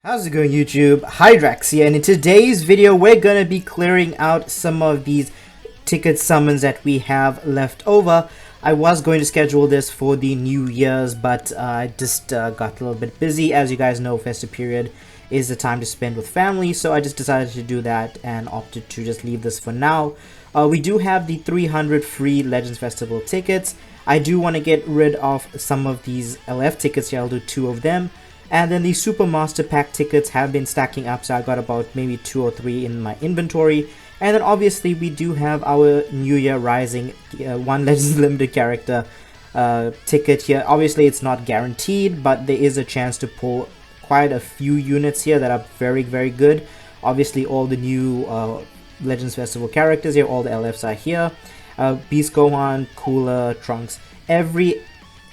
How's it going, YouTube? Hydrax here, and in today's video we're gonna be clearing out some of these ticket summons that we have left over. I was going to schedule this for the New Year's, but I just got a little bit busy. As you guys know, festive period is the time to spend with family, so I just decided to do that and opted to just leave this for now. We do have the 300 free Legends Festival tickets. I do want to get rid of some of these LF tickets here. I'll do 2 of them. And then the Super Master Pack tickets have been stacking up, so I got about maybe 2 or 3 in my inventory. And then obviously we do have our New Year Rising 1 Legends Limited character ticket here. Obviously it's not guaranteed, but there is a chance to pull quite a few units here that are very good. Obviously all the new Legends Festival characters here, all the LFs are here. Beast Gohan, Cooler, Trunks,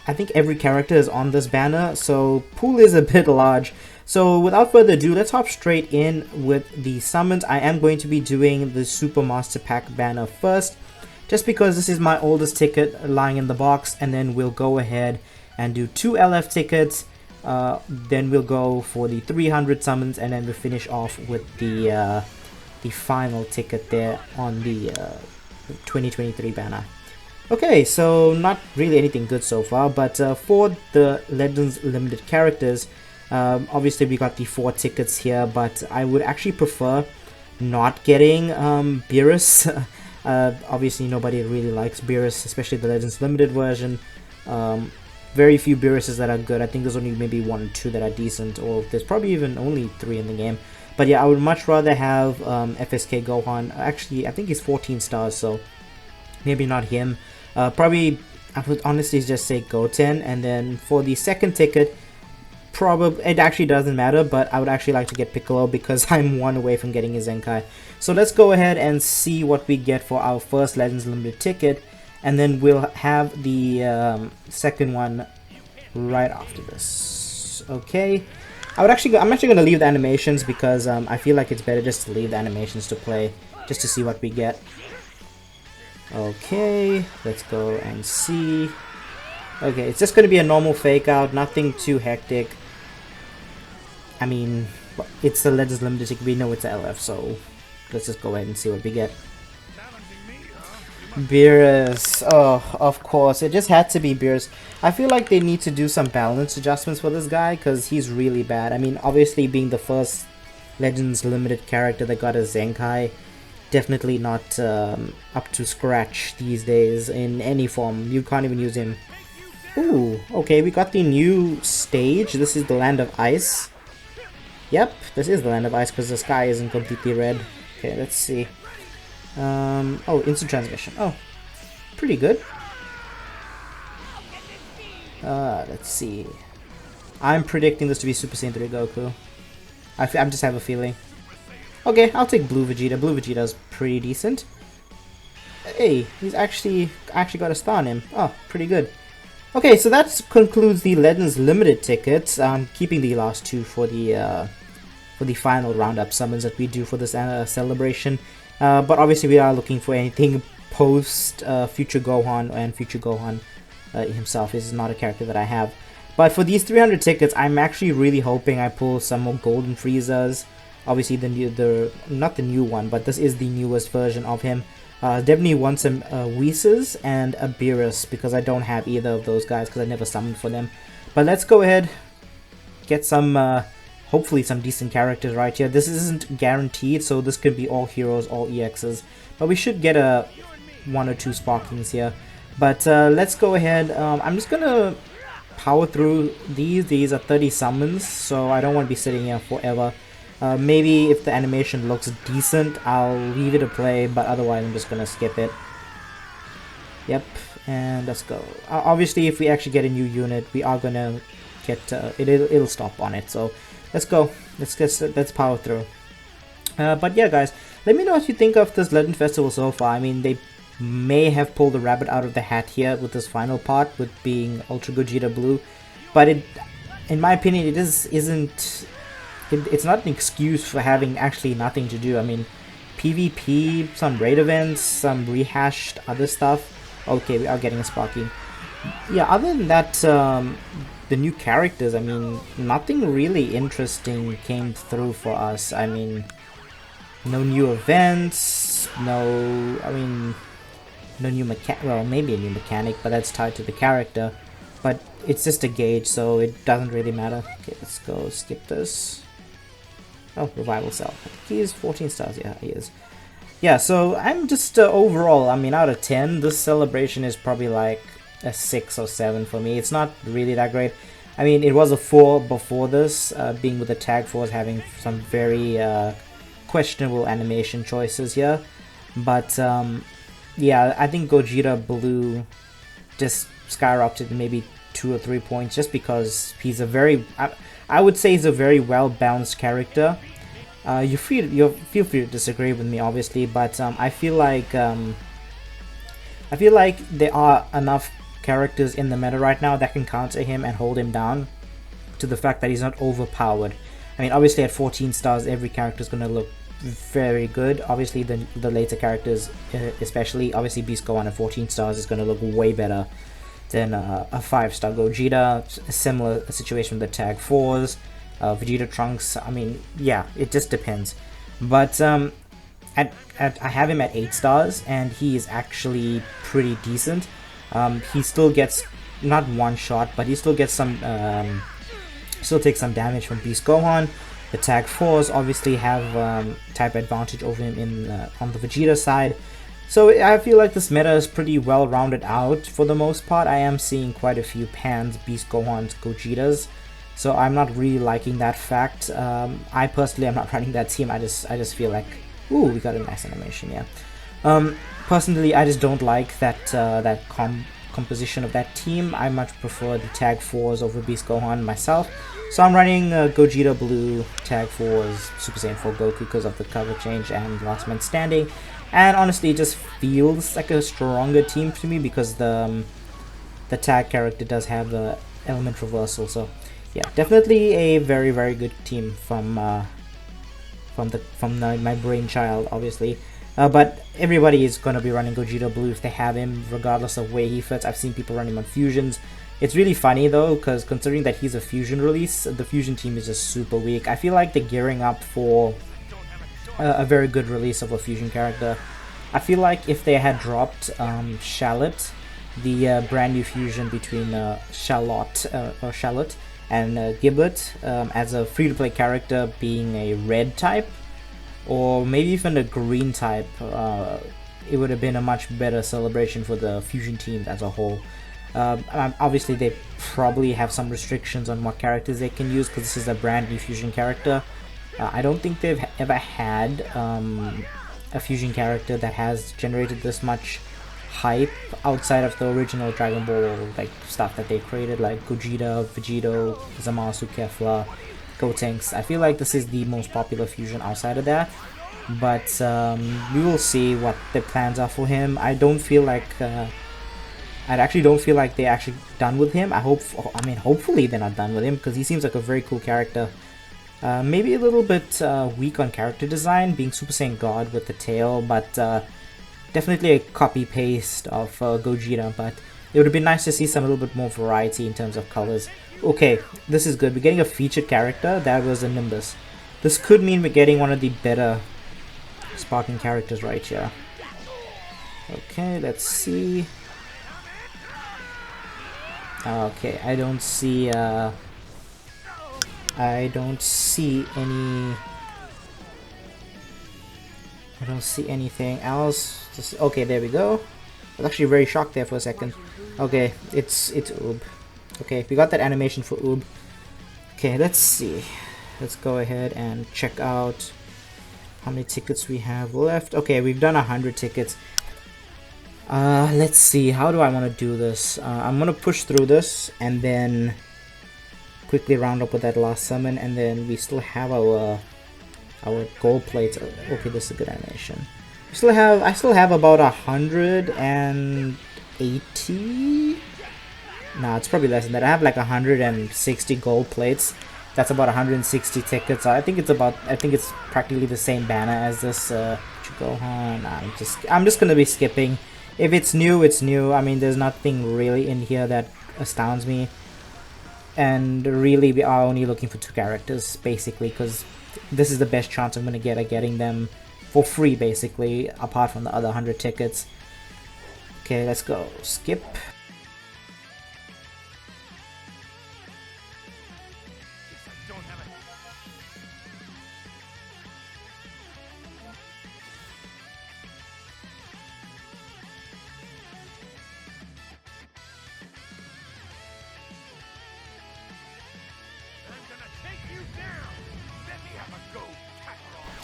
I think every character is on this banner, so pool is a bit large. So without further ado, let's hop straight in with the summons. I am going to be doing the Super Master Pack banner first, just because this is my oldest ticket lying in the box, and then we'll go ahead and do 2 LF tickets. Then we'll go for the 300 summons, and then we'll finish off with the final ticket there on the 2023 banner. Okay, so not really anything good so far, but for the Legends Limited characters, obviously we got the 4 tickets here, but I would actually prefer not getting Beerus. Obviously nobody really likes Beerus, especially the Legends Limited version. Very few Beeruses that are good. I think there's only maybe 1 or 2 that are decent, or there's probably even only 3 in the game. But yeah, I would much rather have FSK Gohan. Actually, I think he's 14 stars, so maybe not him. Probably, I would honestly just say Goten, and then for the second ticket, probably, it actually doesn't matter, but I would actually like to get Piccolo because I'm 1 away from getting his Zenkai. So let's go ahead and see what we get for our first Legends Limited ticket, and then we'll have the second one right after this. Okay, I'm actually going to leave the animations because I feel like it's better just to leave the animations to play, just to see what we get. Okay, let's go and see. Okay, it's just going to be a normal fake out, nothing too hectic. I mean, it's the Legends Limited, we know it's a LF, so let's just go ahead and see what we get. Beerus, oh, of course, it just had to be Beerus. I feel like they need to do some balance adjustments for this guy, because he's really bad. I mean, obviously being the first Legends Limited character that got a Zenkai, definitely not up to scratch these days in any form. You can't even use him. Ooh, okay, we got the new stage. This is the Land of Ice. Yep, this is the Land of Ice because the sky isn't completely red. Okay, let's see. Oh, instant transmission. Oh, pretty good. Let's see. I'm predicting this to be Super Saiyan 3 Goku. I just have a feeling. Okay, I'll take Blue Vegeta. Blue Vegeta's pretty decent. Hey, he's actually got a star on him. Oh, pretty good. Okay, so that concludes the Legends Limited tickets. I'm keeping the last 2 for the final roundup summons that we do for this celebration. But obviously we are looking for anything post Future Gohan, and Future Gohan himself is not a character that I have. But for these 300 tickets, I'm actually really hoping I pull some more Golden Friezas. Obviously not the new one, but this is the newest version of him. Definitely want some Whis and a Beerus, because I don't have either of those guys because I never summoned for them. But let's go ahead, get some, hopefully some decent characters right here. This isn't guaranteed, so this could be all heroes, all EXs. But we should get 1 or 2 Sparkings here. But let's go ahead. I'm just gonna power through these. These are 30 summons, so I don't want to be sitting here forever. Maybe if the animation looks decent, I'll leave it to play, but otherwise I'm just gonna skip it. Yep, and let's go. Obviously, if we actually get a new unit, we are gonna get it'll stop on it. So let's go. Let's power through. But yeah, guys, let me know what you think of this Legend Festival so far. I mean, they may have pulled the rabbit out of the hat here with this final part, with being Ultra Gogeta Blue, but in my opinion, it's not an excuse for having actually nothing to do. I mean, PvP, some raid events, some rehashed other stuff. Okay, we are getting a Sparking. Yeah, other than that, the new characters, I mean, nothing really interesting came through for us. I mean, no new events, no, I mean, no new mechanic, well, maybe a new mechanic, but that's tied to the character. But it's just a gauge, so it doesn't really matter. Okay, let's go skip this. Oh, revival cell. I think he is 14 stars, yeah, he is. Yeah, so I'm just overall, I mean, out of 10, this celebration is probably like a 6 or 7 for me. It's not really that great. I mean, it was a 4 before this, being with the tag force having some very questionable animation choices here. But yeah, I think Gogeta Blue just skyrocketed maybe 2 or 3 points just because he's a very, I would say he's a very well balanced character. You feel free to disagree with me, obviously, but I feel like there are enough characters in the meta right now that can counter him and hold him down to the fact that he's not overpowered. I mean, obviously at 14 stars, every character is going to look very good. Obviously, the later characters, especially, obviously Beast Gohan at 14 stars is going to look way better than a 5-star Gogeta. A similar situation with the Tag 4s. Vegeta Trunks, I mean, yeah, it just depends. But I have him at 8 stars, and he is actually pretty decent. He still gets, not one shot, but he still gets some, still takes some damage from Beast Gohan. The Tag 4s obviously have type advantage over him in on the Vegeta side. So I feel like this meta is pretty well rounded out for the most part. I am seeing quite a few Pans, Beast Gohans, Gogetas. So I'm not really liking that fact. I personally am not running that team. I just feel like, ooh, we got a nice animation, yeah. Personally, I just don't like that composition of that team. I much prefer the Tag 4s over Beast Gohan myself. So I'm running Gogeta Blue, Tag 4s, Super Saiyan 4 Goku because of the cover change and Last Man Standing. And honestly, it just feels like a stronger team to me because the Tag character does have the element reversal. So yeah, definitely a very, very good team from my brainchild, obviously. But everybody is going to be running Gogeta Blue if they have him, regardless of where he fits. I've seen people running him on fusions. It's really funny though, because considering that he's a fusion release, the fusion team is just super weak. I feel like they're gearing up for a very good release of a fusion character. I feel like if they had dropped Shallot, the brand new fusion between Charlotte and Giblet as a free-to-play character being a red type, or maybe even a green type, it would have been a much better celebration for the fusion team as a whole. Obviously they probably have some restrictions on what characters they can use because this is a brand new fusion character. I don't think they've ever had a fusion character that has generated this much hype outside of the original Dragon Ball like stuff that they created, like Gogeta, Vegito, Zamasu, Kefla, Gotenks. I feel like this is the most popular fusion outside of that, but we will see what the plans are for him. I don't feel like I actually don't feel like they're actually done with him. I mean, hopefully they're not done with him because he seems like a very cool character. Maybe a little bit weak on character design, being Super Saiyan God with the tail, but definitely a copy-paste of Gogeta, but it would have been nice to see some little bit more variety in terms of colors. Okay, this is good. We're getting a featured character. That was a Nimbus. This could mean we're getting one of the better sparking characters right here. Okay, let's see. Okay, I don't see anything else. Just, okay, there we go. I was actually very shocked there for a second. Okay, it's Oob. Okay, we got that animation for Oob. Okay, let's see. Let's go ahead and check out how many tickets we have left. Okay, we've done 100 tickets. Let's see, how do I want to do this? I'm gonna push through this and then quickly round up with that last summon, and then we still have our gold plates. Okay, this is a good animation. I still have about 180. Nah, it's probably less than that. I have like 160 gold plates. That's about 160 tickets. I think it's practically the same banner as this Gohan. Nah, I'm just gonna be skipping. If it's new, it's new. I mean, there's nothing really in here that astounds me. And really, we are only looking for 2 characters, basically, because this is the best chance I'm going to get at getting them for free, basically, apart from the other 100 tickets. Okay, let's go. Skip.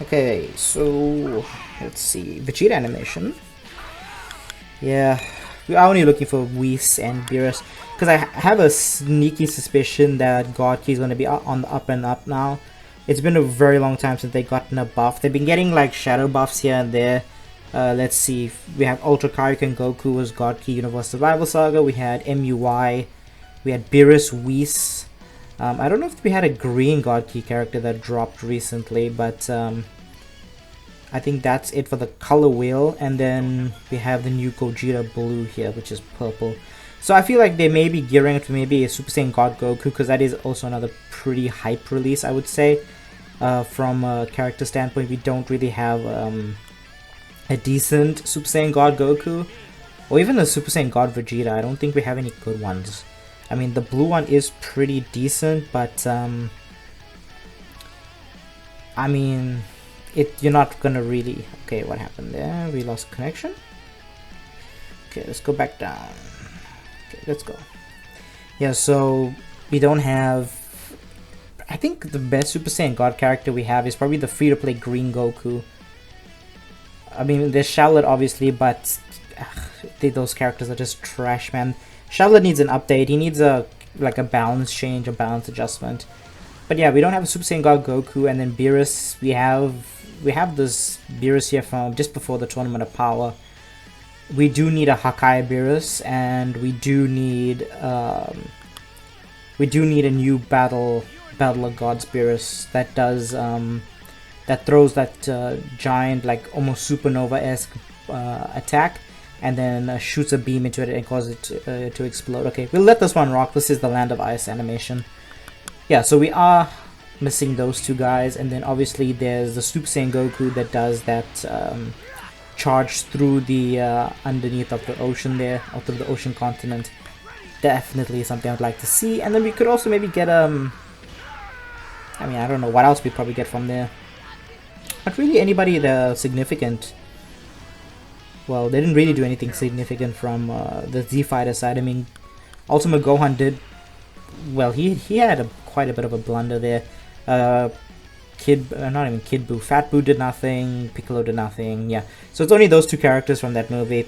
Okay, so let's see. Vegeta animation. Yeah, we are only looking for Whis and Beerus because I have a sneaky suspicion that God Key is going to be on the up and up now. It's been a very long time since they gotten a buff. They've been getting like shadow buffs here and there. Let's see. We have Ultra Kaioken Goku was God Key Universe Survival Saga. We had MUI. We had Beerus Whis. I don't know if we had a green God Key character that dropped recently, but I think that's it for the color wheel. And then we have the new Gogeta Blue here, which is purple. So I feel like they may be gearing up to maybe a Super Saiyan God Goku, because that is also another pretty hype release, I would say. From a character standpoint, we don't really have a decent Super Saiyan God Goku, or even a Super Saiyan God Vegeta. I don't think we have any good ones. I mean, the blue one is pretty decent, but I mean, you're not gonna really... Okay, what happened there? We lost connection. Okay, let's go back down. Okay, let's go. Yeah, so we don't have... I think the best Super Saiyan God character we have is probably the free-to-play Green Goku. I mean, there's Charlotte, obviously, but those characters are just trash, man. Charlotte needs an update. He needs a balance change, a balance adjustment. But yeah, we don't have a Super Saiyan God Goku, and then Beerus. We have this Beerus here from just before the Tournament of Power. We do need a Hakai Beerus, and we do need a new Battle of Gods Beerus that does that throws that giant, like almost supernova-esque attack, and then shoots a beam into it and causes it to explode. Okay, we'll let this one rock. This is the Land of Ice animation. Yeah, so we are missing those 2 guys, and then obviously there's the Super Saiyan Goku that does that charge through the underneath of the ocean there, out of the ocean continent. Definitely something I'd like to see. And then we could also maybe get I mean, I don't know what else we probably get from there. Not really anybody that significant. Well, they didn't really do anything significant from the Z Fighter side. I mean, Ultimate Gohan did... Well, he had quite a bit of a blunder there. Not even Kid Buu. Fat Buu did nothing. Piccolo did nothing. Yeah. So it's only those 2 characters from that movie.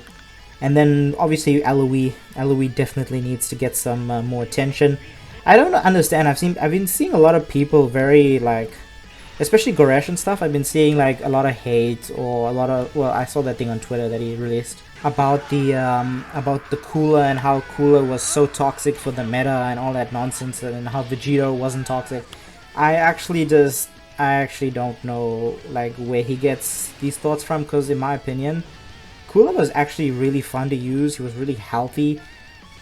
And then obviously Eloy. Eloy definitely needs to get some more attention. I don't understand. I've been seeing a lot of people very like, especially Goresh and stuff. I've been seeing like a lot of hate or a lot of... Well, I saw that thing on Twitter that he released about the Cooler and how Cooler was so toxic for the meta and all that nonsense, and how Vegito wasn't toxic. I actually don't know like where he gets these thoughts from, because in my opinion, Cooler was actually really fun to use. He was really healthy.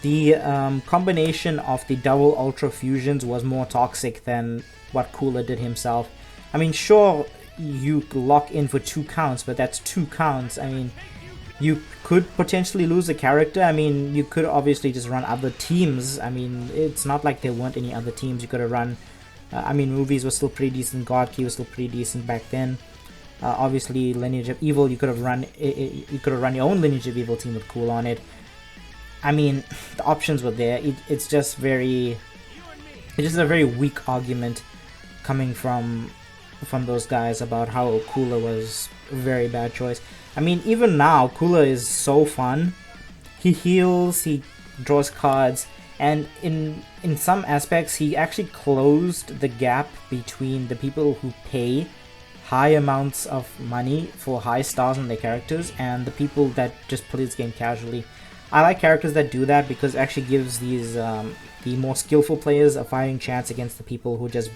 The combination of the double Ultra Fusions was more toxic than what Cooler did himself. I mean, sure, you lock in for 2 counts, but that's 2 counts. I mean, you could potentially lose a character. I mean, you could obviously just run other teams. I mean, it's not like there weren't any other teams you could have run. I mean, Movies was still pretty decent. God Key was still pretty decent back then. Obviously, Lineage of Evil, you could have run your own Lineage of Evil team with Cool on it. I mean, the options were there. It's just a very weak argument coming from those guys about how Cooler was a very bad choice. I mean, even now, Cooler is so fun. He heals, he draws cards, and in some aspects, he actually closed the gap between the people who pay high amounts of money for high stars on their characters and the people that just play this game casually. I like characters that do that because it actually gives these the more skillful players a fighting chance against the people who just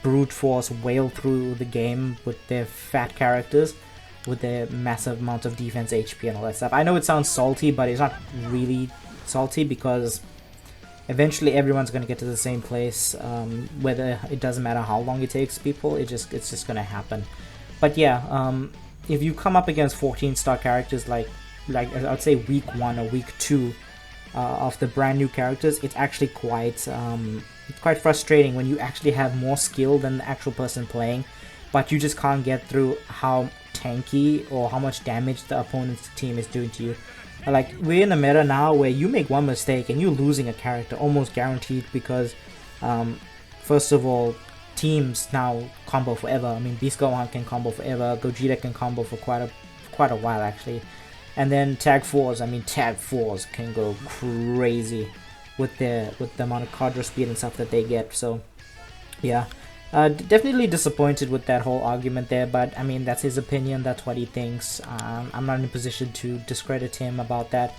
brute force wail through the game with their fat characters, with their massive amount of defense, HP, and all that stuff. I know it sounds salty, but it's not really salty because Eventually everyone's going to get to the same place, whether it doesn't matter how long it takes people, it's just going to happen. But yeah, if you come up against 14-star characters like I'd say week 1 or week 2 of the brand new characters, it's actually quite frustrating when you actually have more skill than the actual person playing, but you just can't get through how tanky or how much damage the opponent's team is doing to you. Like, we're in a meta now where you make one mistake and you're losing a character almost guaranteed, because first of all, teams now combo forever. I mean, Beast Gohan can combo forever, Gogeta can combo for quite a while actually, and then Tag 4s. I mean, Tag 4s can go crazy with the amount of card draw speed and stuff that they get. So yeah, definitely disappointed with that whole argument there, but I mean, that's his opinion, that's what he thinks. I'm not in a position to discredit him about that.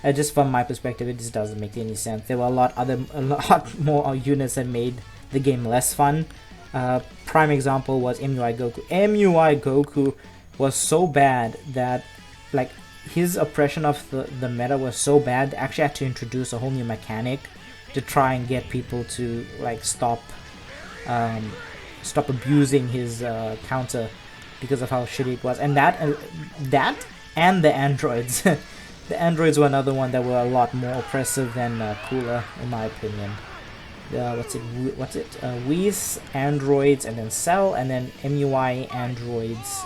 Just from my perspective, it just doesn't make any sense. There were a lot more units that made the game less fun. Prime example was MUI Goku. MUI Goku was so bad that, like, his oppression of the meta was so bad, they actually had to introduce a whole new mechanic to try and get people to, like, stop abusing his counter because of how shitty it was. And that and the androids. The androids were another one that were a lot more oppressive than cooler, in my opinion. What's it? Whis, androids, and then Cell, and then MUI androids,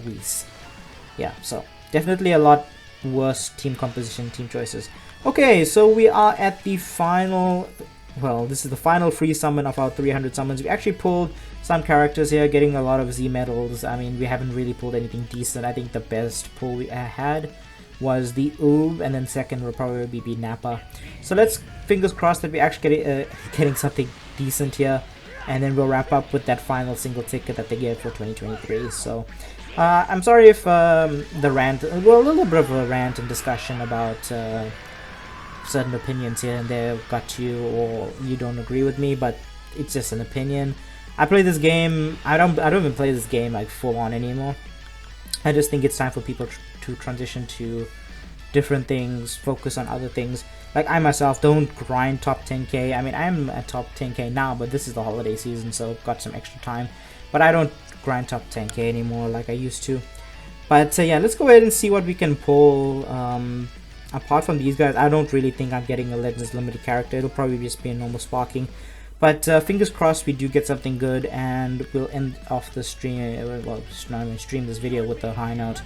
Whis. Yeah, so definitely a lot worse team composition, team choices. Okay, so we are at the final. Well, this is the final free summon of our 300 summons. We actually pulled some characters here, getting a lot of Z medals. I mean, we haven't really pulled anything decent. I think the best pull we had was the Oob, and then second would probably be Nappa. So let's fingers crossed that we actually get getting something decent here, and then we'll wrap up with that final single ticket that they gave for 2023. So I'm sorry if the rant, well, a little bit of a rant and discussion about certain opinions here and there got to you, or you don't agree with me, but it's just an opinion. I play this game, I don't even play this game like full on anymore. I just think it's time for people to transition to different things, focus on other things. Like, I myself don't grind top 10k. I mean, I'm at top 10k now, but this is the holiday season, so I've got some extra time. But I don't grind top 10k anymore like I used to. But yeah, let's go ahead and see what we can pull. Apart from these guys, I don't really think I'm getting a Legends Limited character. It'll probably just be a normal sparking. But fingers crossed we do get something good, and we'll end off the stream, well, not even stream this video with the high note.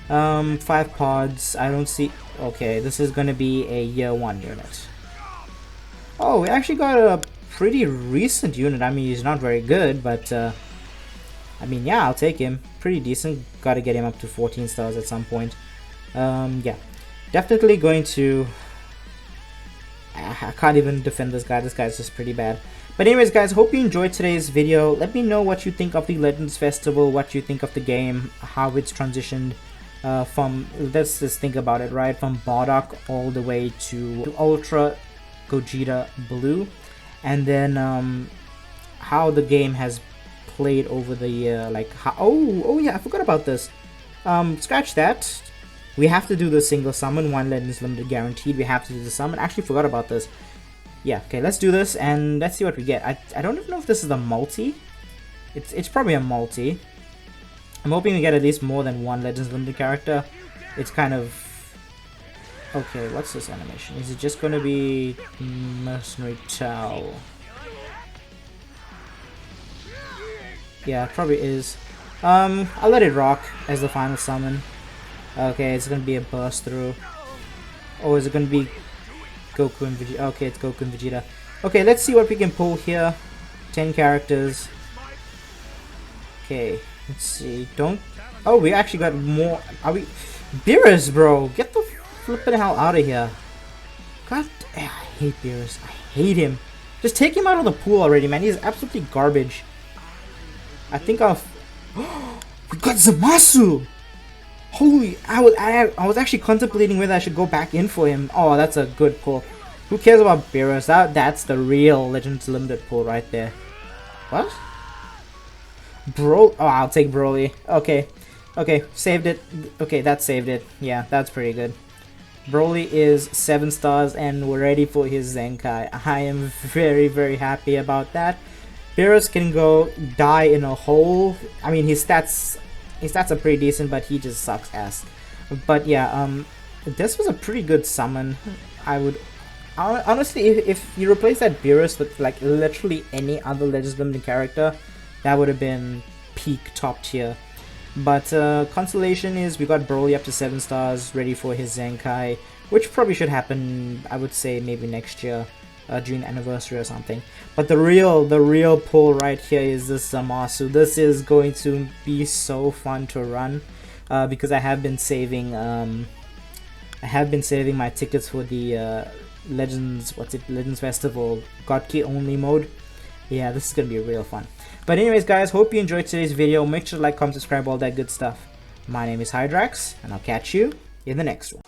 5 pods, I don't see. Okay, this is gonna be a year 1 unit. Oh, we actually got a pretty recent unit. I mean, he's not very good, but I mean, yeah, I'll take him. Pretty decent. Gotta get him up to 14 stars at some point. Yeah, definitely going to. I can't even defend this guy. This guy's just pretty bad. But anyways, guys, hope you enjoyed today's video. Let me know what you think of the Legends Festival, what you think of the game, how it's transitioned from, let's just think about it, right, from Bardock all the way to Ultra Gogeta Blue, and then how the game has played over the year, like how, oh yeah, I forgot about this. Scratch that. We have to do the single summon, 1 Legends Limited guaranteed. We have to do the summon. I actually forgot about this. Yeah, okay, let's do this and let's see what we get. I don't even know if this is a multi. It's probably a multi. I'm hoping we get at least more than 1 Legends Limited character. It's kind of... Okay, what's this animation? Is it just going to be Mercenary Tau? Yeah, it probably is. I'll let it rock as the final summon. Okay, it's gonna be a burst through. Or is it gonna be Goku and Vegeta? Okay, it's Goku and Vegeta. Okay, let's see what we can pull here. 10 characters. Okay, let's see. Don't. Oh, we actually got more. Are we? Beerus, bro! Get the flippin' hell out of here. God, I hate Beerus. I hate him. Just take him out of the pool already, man. He's absolutely garbage. I think I'll. We got Zamasu! Holy, I was actually contemplating whether I should go back in for him. Oh, that's a good pull. Who cares about Beerus? That's the real Legends Limited pull right there. What? Bro, oh, I'll take Broly. Okay, okay, saved it. Okay, that saved it. Yeah, that's pretty good. Broly is 7 stars and we're ready for his Zenkai. I am very happy about that. Beerus can go die in a hole. I mean, his stats are pretty decent, but he just sucks ass. But yeah, this was a pretty good summon. I would honestly, if you replace that Beerus with like literally any other Legends Limited character, that would have been peak top tier. But consolation is we got Broly up to 7 stars, ready for his Zenkai, which probably should happen, I would say maybe next year, June anniversary or something. But the real pull right here is this Zamasu. This is going to be so fun to run, because I have been saving my tickets for the Legends Festival God Key only mode. Yeah, this is gonna be real fun. But anyways guys, hope you enjoyed today's video. Make sure to like, comment, subscribe, all that good stuff. My name is Hydrax, and I'll catch you in the next one.